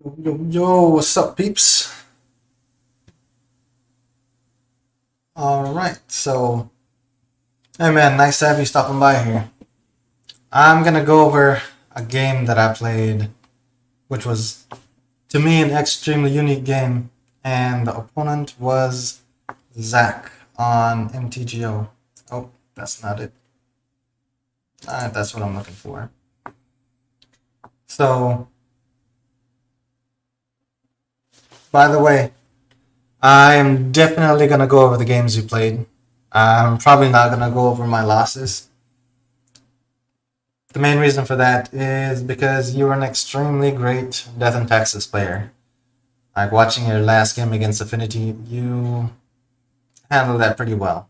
Yo, what's up, peeps? Alright, so, hey man, nice to have you stopping by here. I'm gonna go over a game that I played, which was, to me, an extremely unique game, and the opponent was Zach on MTGO. Oh, that's not it. That's what I'm looking for. So, by the way, I'm definitely gonna go over the games you played. I'm probably not gonna go over my losses. The main reason for that is because you were an extremely great Death and Taxes player. Like watching your last game against Affinity, you handled that pretty well.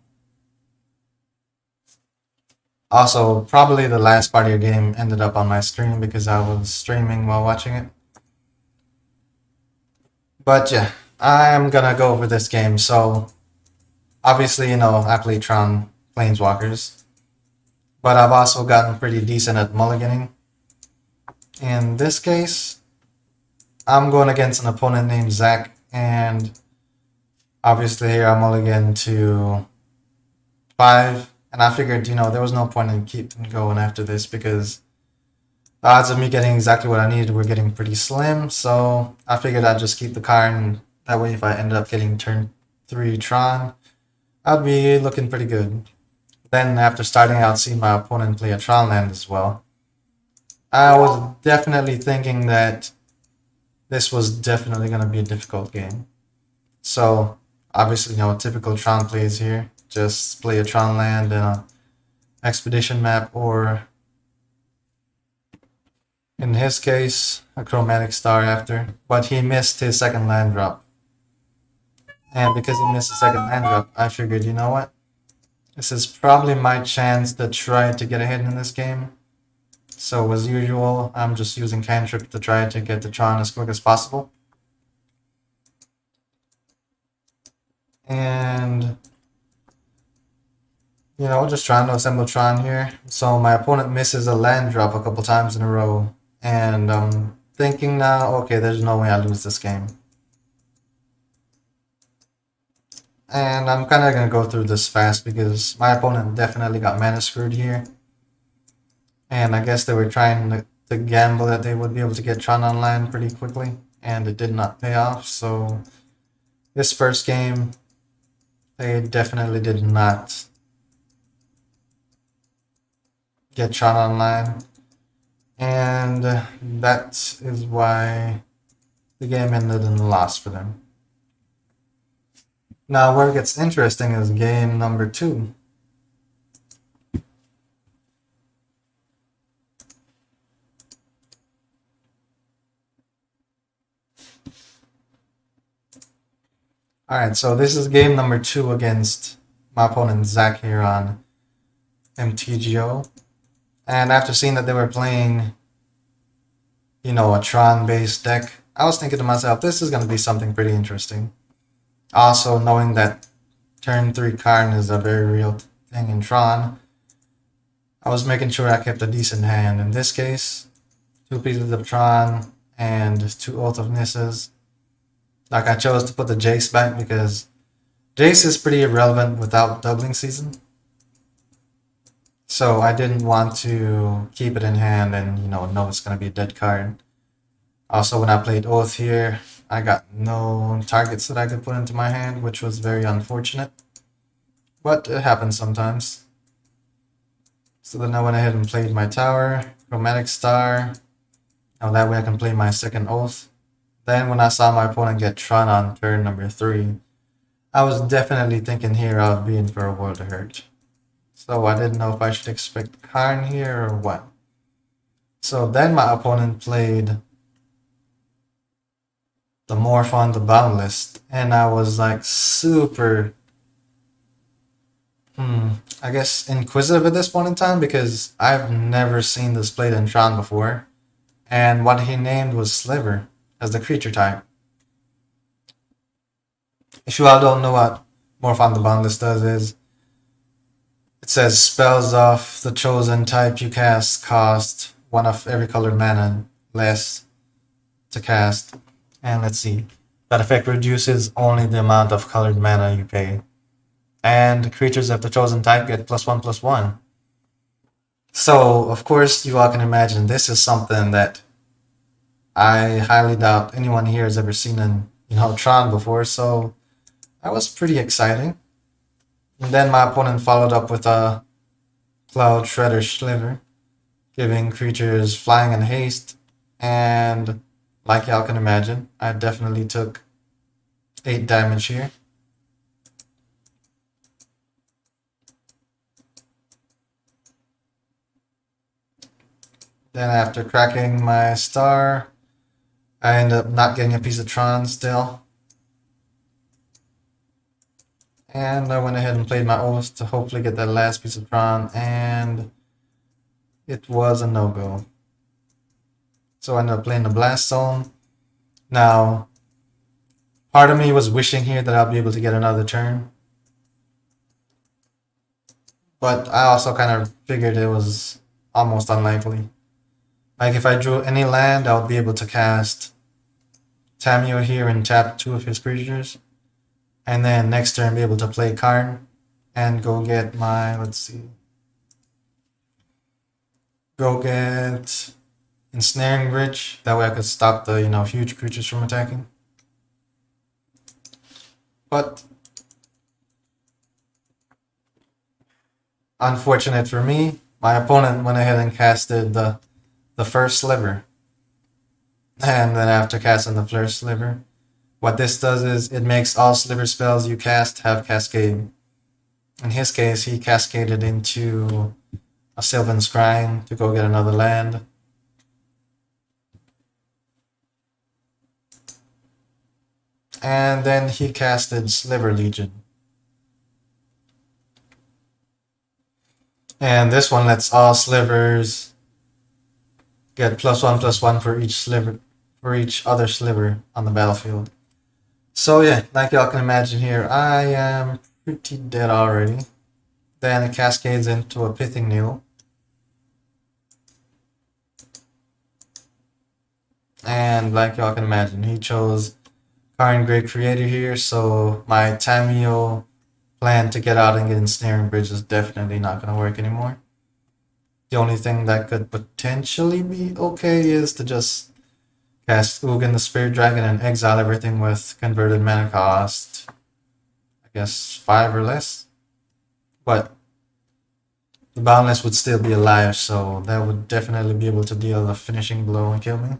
Also, probably the last part of your game ended up on my stream because I was streaming while watching it. But yeah, I'm gonna go over this game. So, obviously, I play Tron Planeswalkers, but I've also gotten pretty decent at mulliganing. In this case, I'm going against an opponent named Zach, and obviously here I'm mulligan to 5, and I figured, there was no point in keeping going after this because the odds of me getting exactly what I needed were getting pretty slim, so I figured I'd just keep the card, and that way if I ended up getting turn 3 Tron, I'd be looking pretty good. Then after starting out seeing my opponent play a Tron land as well, I was definitely thinking that this was definitely going to be a difficult game. So, obviously, typical Tron plays here. Just play a Tron land and a expedition map, or in his case, a chromatic star after. But he missed his second land drop. And because he missed his second land drop, I figured, you know what? This is probably my chance to try to get ahead in this game. So, as usual, I'm just using cantrip to try to get the Tron as quick as possible. And just trying to assemble Tron here. So my opponent misses a land drop a couple times in a row. And I'm thinking now, okay, there's no way I lose this game. And I'm kind of going to go through this fast because my opponent definitely got mana screwed here. And I guess they were trying to gamble that they would be able to get Tron on land pretty quickly. And it did not pay off. So this first game, they definitely did not get Tron online. And that is why the game ended in a loss for them. Now, where it gets interesting is game number 2. Alright, so this is game number 2 against my opponent Zach here on MTGO. And after seeing that they were playing, a Tron-based deck, I was thinking to myself, this is going to be something pretty interesting. Also, knowing that turn 3 Karn is a very real thing in Tron, I was making sure I kept a decent hand. In this case, 2 pieces of Tron and 2 Oath of Nisses. Like, I chose to put the Jace back because Jace is pretty irrelevant without doubling season. So I didn't want to keep it in hand and, know it's going to be a dead card. Also, when I played Oath here, I got no targets that I could put into my hand, which was very unfortunate. But it happens sometimes. So then I went ahead and played my tower, chromatic star. Now that way I can play my second Oath. Then when I saw my opponent get Tron on turn number 3, I was definitely thinking here I would be in for a world of hurt. So I didn't know if I should expect Karn here or what. So then my opponent played the Morph on the Boundless, and I was like super, I guess inquisitive at this point in time because I've never seen this played in Tron before. And what he named was Sliver as the creature type. If you all don't know what Morph on the Boundless does is, it says spells of the chosen type you cast cost 1 of every colored mana less to cast. And let's see. That effect reduces only the amount of colored mana you pay. And creatures of the chosen type get +1/+1. So, of course, you all can imagine this is something that I highly doubt anyone here has ever seen in, Tron before, so that was pretty exciting. And then my opponent followed up with a Cloud Shredder Sliver, giving creatures flying and haste, and like y'all can imagine, I definitely took 8 damage here. Then after cracking my star, I end up not getting a piece of Tron still. And I went ahead and played my oath to hopefully get that last piece of Tron, and it was a no-go. So I ended up playing the Blast Zone. Now, part of me was wishing here that I'll be able to get another turn. But I also kind of figured it was almost unlikely. Like if I drew any land, I would be able to cast Tamio here and tap 2 of his creatures. And then next turn be able to play Karn and go get my, let's see. Go get Ensnaring Bridge. That way I could stop the, huge creatures from attacking. But unfortunate for me, my opponent went ahead and casted the first Sliver. And then after casting the first Sliver, what this does is it makes all Sliver spells you cast have Cascade. In his case, he cascaded into a Sylvan Scrying to go get another land. And then he casted Sliver Legion. And this one lets all slivers get +1/+1 for each sliver, for each other sliver on the battlefield. So yeah, like y'all can imagine here, I am pretty dead already. Then it cascades into a Pithing Needle. And like y'all can imagine, he chose Karn Great Creator here, so my Tamio plan to get out and get Ensnaring Bridge is definitely not going to work anymore. The only thing that could potentially be okay is to just cast Ugin the Spirit Dragon and exile everything with converted mana cost, I guess 5 or less. But the Boundless would still be alive, so that would definitely be able to deal a finishing blow and kill me.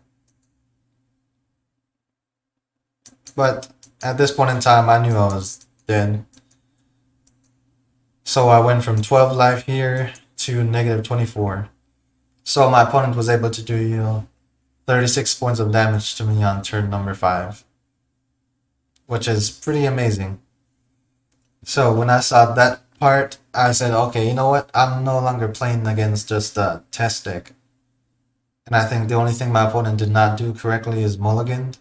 But at this point in time, I knew I was dead. So I went from 12 life here to -24. So my opponent was able to do, 36 points of damage to me on turn number 5. Which is pretty amazing. So when I saw that part, I said, okay, you know what? I'm no longer playing against just a test deck. And I think the only thing my opponent did not do correctly is mulligan.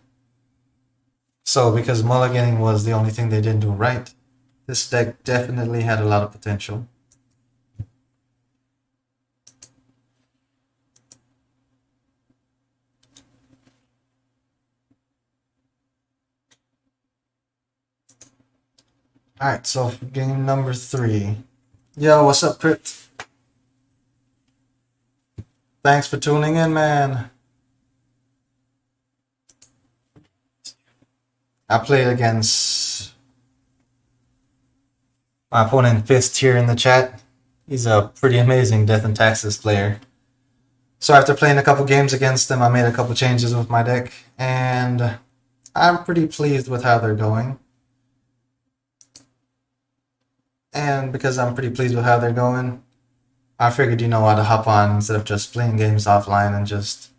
So because mulliganing was the only thing they didn't do right, this deck definitely had a lot of potential. Alright, so for game number 3. Yo, what's up, Crypt? Thanks for tuning in, man. I played against my opponent Fist here in the chat. He's a pretty amazing Death and Taxes player. So after playing a couple games against him, I made a couple changes with my deck, and I'm pretty pleased with how they're going. And because I'm pretty pleased with how they're going, I figured, I'd hop on instead of just playing games offline and just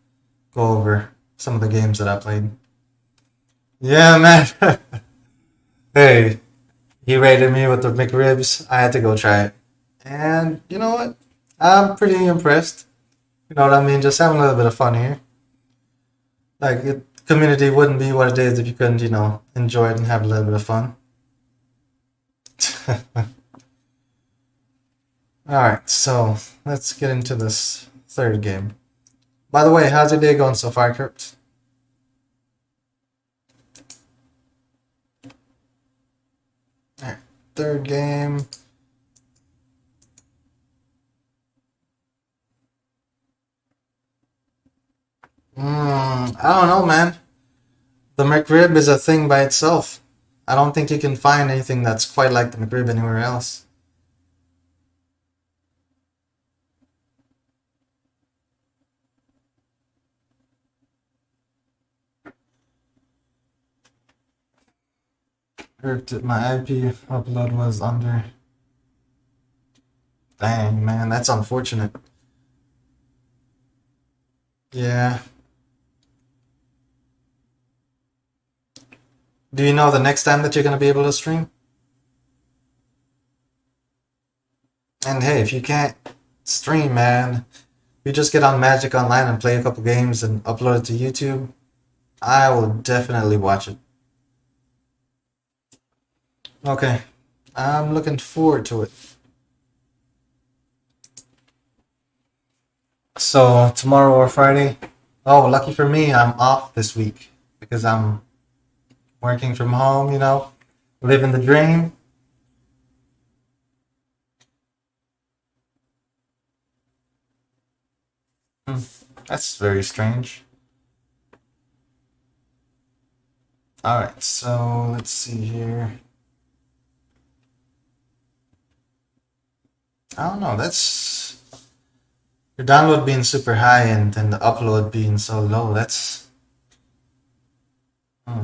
go over some of the games that I played. Yeah, man. Hey, he rated me with the McRibs. I had to go try it. And you know what? I'm pretty impressed. You know what I mean? Just having a little bit of fun here. Like, community wouldn't be what it is if you couldn't, enjoy it and have a little bit of fun. Alright, so let's get into this third game. By the way, how's your day going so far, Kurt? third game. I don't know, man. The McRib is a thing by itself. I don't think you can find anything that's quite like the McRib anywhere else. My IP upload was under. Dang, man, that's unfortunate. Yeah. Do you know the next time that you're gonna be able to stream? And hey, if you can't stream, man, you just get on Magic Online and play a couple games and upload it to YouTube. I will definitely watch it. Okay. I'm looking forward to it. So, tomorrow or Friday? Oh, lucky for me, I'm off this week because I'm working from home, living the dream. Hmm, that's very strange. Alright, so let's see here. I don't know, that's your download being super high and then the upload being so low. Hmm.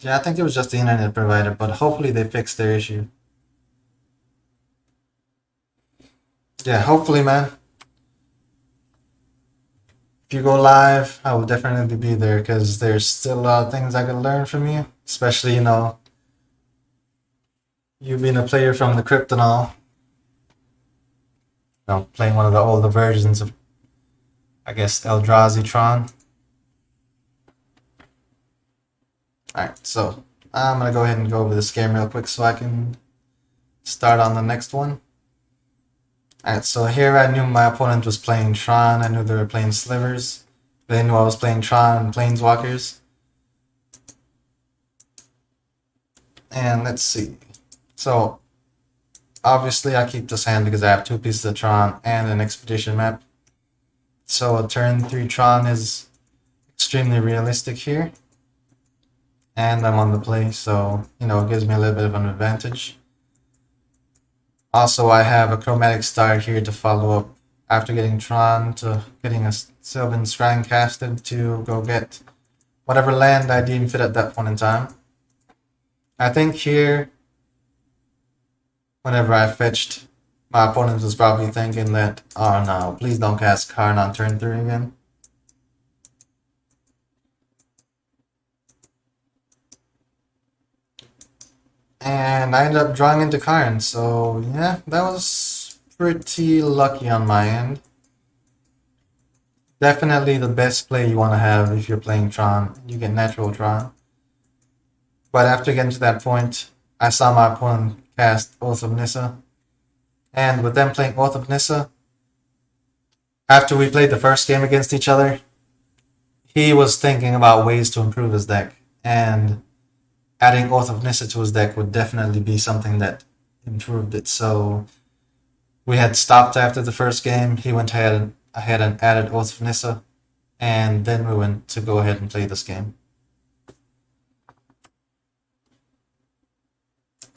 Yeah, I think it was just the internet provider, but hopefully they fixed their issue. Yeah, hopefully, man. If you go live, I will definitely be there because there's still a lot of things I can learn from you, especially, you being a player from the crypt and all, playing one of the older versions of, I guess, Eldrazi Tron. Alright, so I'm gonna go ahead and go over this game real quick so I can start on the next one. Alright, so here I knew my opponent was playing Tron, I knew they were playing Slivers. They knew I was playing Tron and Planeswalkers. And let's see. So, obviously I keep this hand because I have two pieces of Tron and an Expedition map. So a turn 3 Tron is extremely realistic here. And I'm on the play, so, it gives me a little bit of an advantage. Also, I have a Chromatic Star here to follow up after getting Tron to getting a Sylvan Shrine casted to go get whatever land I deem fit at that point in time. I think here, whenever I fetched, my opponent was probably thinking that, oh no, please don't cast Karn on turn 3 again. And I ended up drawing into Karn, so yeah, that was pretty lucky on my end. Definitely the best play you want to have if you're playing Tron. You get natural Tron. But after getting to that point, I saw my opponent cast Oath of Nissa. And with them playing Oath of Nissa, after we played the first game against each other, he was thinking about ways to improve his deck. And adding Oath of Nissa to his deck would definitely be something that improved it. So we had stopped after the first game. He went ahead and added Oath of Nissa. And then we went to go ahead and play this game.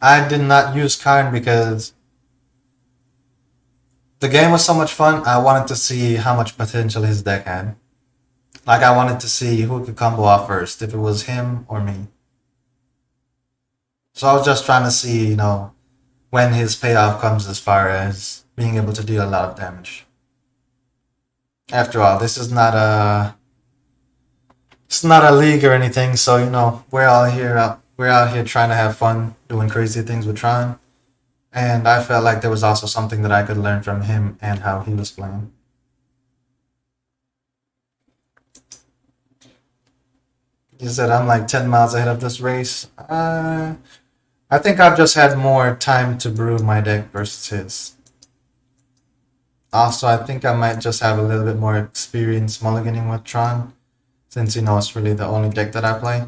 I did not use Karn because the game was so much fun. I wanted to see how much potential his deck had. Like, I wanted to see who could combo off first, if it was him or me. So I was just trying to see, when his payoff comes as far as being able to deal a lot of damage. After all, it's not a league or anything, so we're out here trying to have fun, doing crazy things with Tron. And I felt like there was also something that I could learn from him and how he was playing. He said I'm like 10 miles ahead of this race. I think I've just had more time to brew my deck versus his. Also, I think I might just have a little bit more experience mulliganing with Tron, since it's really the only deck that I play.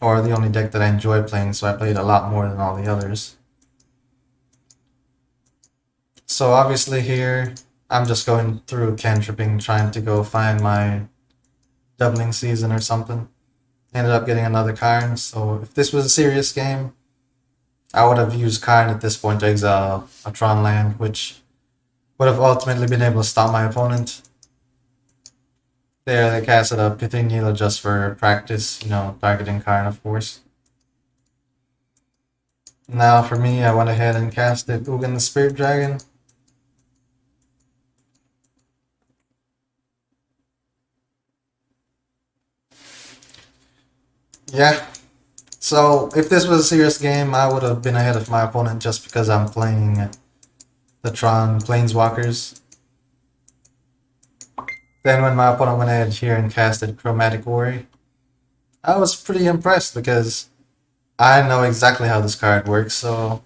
or the only deck that I enjoy playing, so I played a lot more than all the others. So obviously here, I'm just going through cantripping, trying to go find my doubling season or something. Ended up getting another Karn, so if this was a serious game, I would have used Karn at this point to exile a Tron land, which would have ultimately been able to stop my opponent. There, they casted a Pithing Needle just for practice, targeting Karn, of course. Now for me, I went ahead and casted Ugin the Spirit Dragon. Yeah, so if this was a serious game, I would have been ahead of my opponent just because I'm playing the Tron Planeswalkers. Then when my opponent went ahead here and casted Chromatic Ori, I was pretty impressed because I know exactly how this card works, so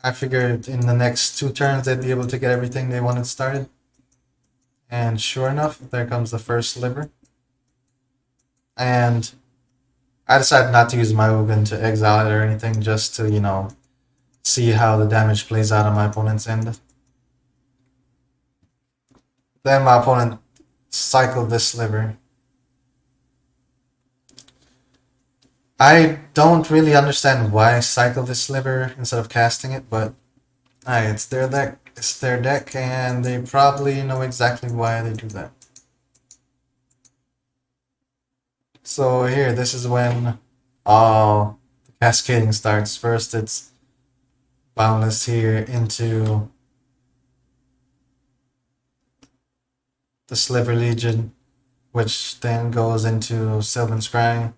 I figured in the next 2 turns they'd be able to get everything they wanted started. And sure enough, there comes the first Sliver. And I decided not to use my Ugin to exile it or anything, just to, see how the damage plays out on my opponent's end. Then my opponent cycled this Sliver. I don't really understand why I cycled this Sliver instead of casting it, but it's their deck. It's their deck, and they probably know exactly why they do that. So here, this is when all the cascading starts. First, it's Boundless here into the Sliver Legion, which then goes into Sylvan Scrying.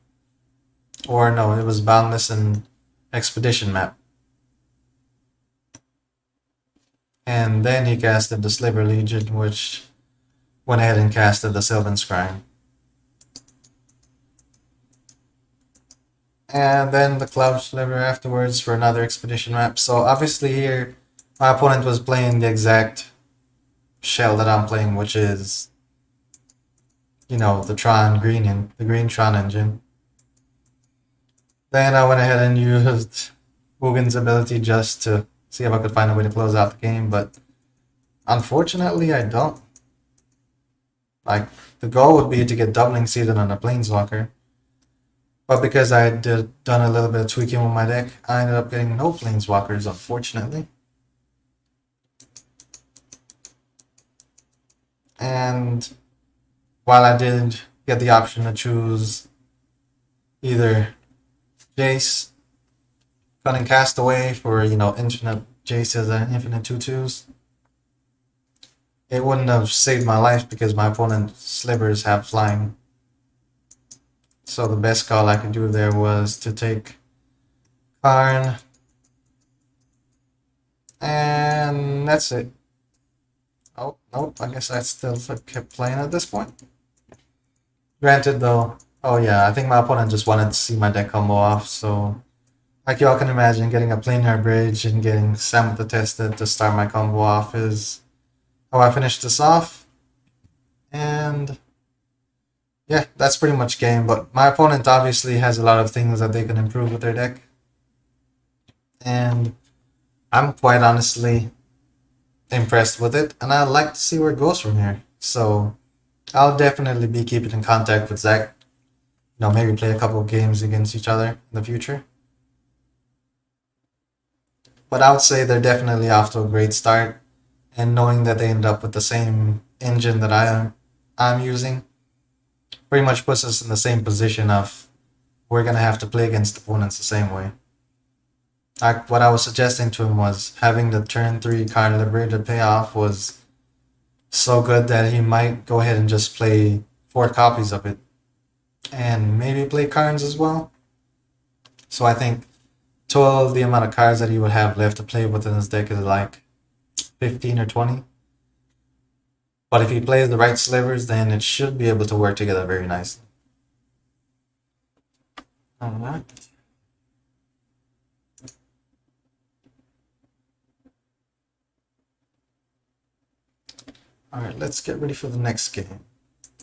Or no, it was Boundless and Expedition Map. And then he casted the Sliver Legion, which went ahead and casted the Sylvan Scrying. And then the Cloud Sliver afterwards for another Expedition Map. So obviously here, my opponent was playing the exact shell that I'm playing, which is, the Tron Green, the Green Tron engine. Then I went ahead and used Mugen's ability just to see if I could find a way to close out the game, but unfortunately I don't. Like, the goal would be to get doubling seeded on a Planeswalker, but because I had done a little bit of tweaking with my deck, I ended up getting no Planeswalkers, unfortunately. And while I did get the option to choose either Jace, Cunning Castaway for, infinite Jaces and infinite 2/2s, it wouldn't have saved my life because my opponent's Slivers have flying. So the best call I could do there was to take Karn, and that's it. Oh, nope, I guess I still kept playing at this point. Granted though, oh yeah, I think my opponent just wanted to see my deck combo off, so like y'all can imagine, getting a planar bridge and getting Samatha tested to start my combo off is how I finished this off. And yeah, that's pretty much game, but my opponent obviously has a lot of things that they can improve with their deck. And I'm quite honestly impressed with it, and I'd like to see where it goes from here. So I'll definitely be keeping in contact with Zach. Maybe play a couple of games against each other in the future. But I would say they're definitely off to a great start, and knowing that they end up with the same engine that I'm using pretty much puts us in the same position of we're gonna have to play against opponents the same way. Like what I was suggesting to him was having the turn 3 Karn Liberator payoff was so good that he might go ahead and just play 4 copies of it. And maybe play Karns as well. So I think total the amount of cards that he would have left to play with in his deck is like 15 or 20. But if he plays the right slivers, then it should be able to work together very nicely. Alright. Alright, let's get ready for the next game.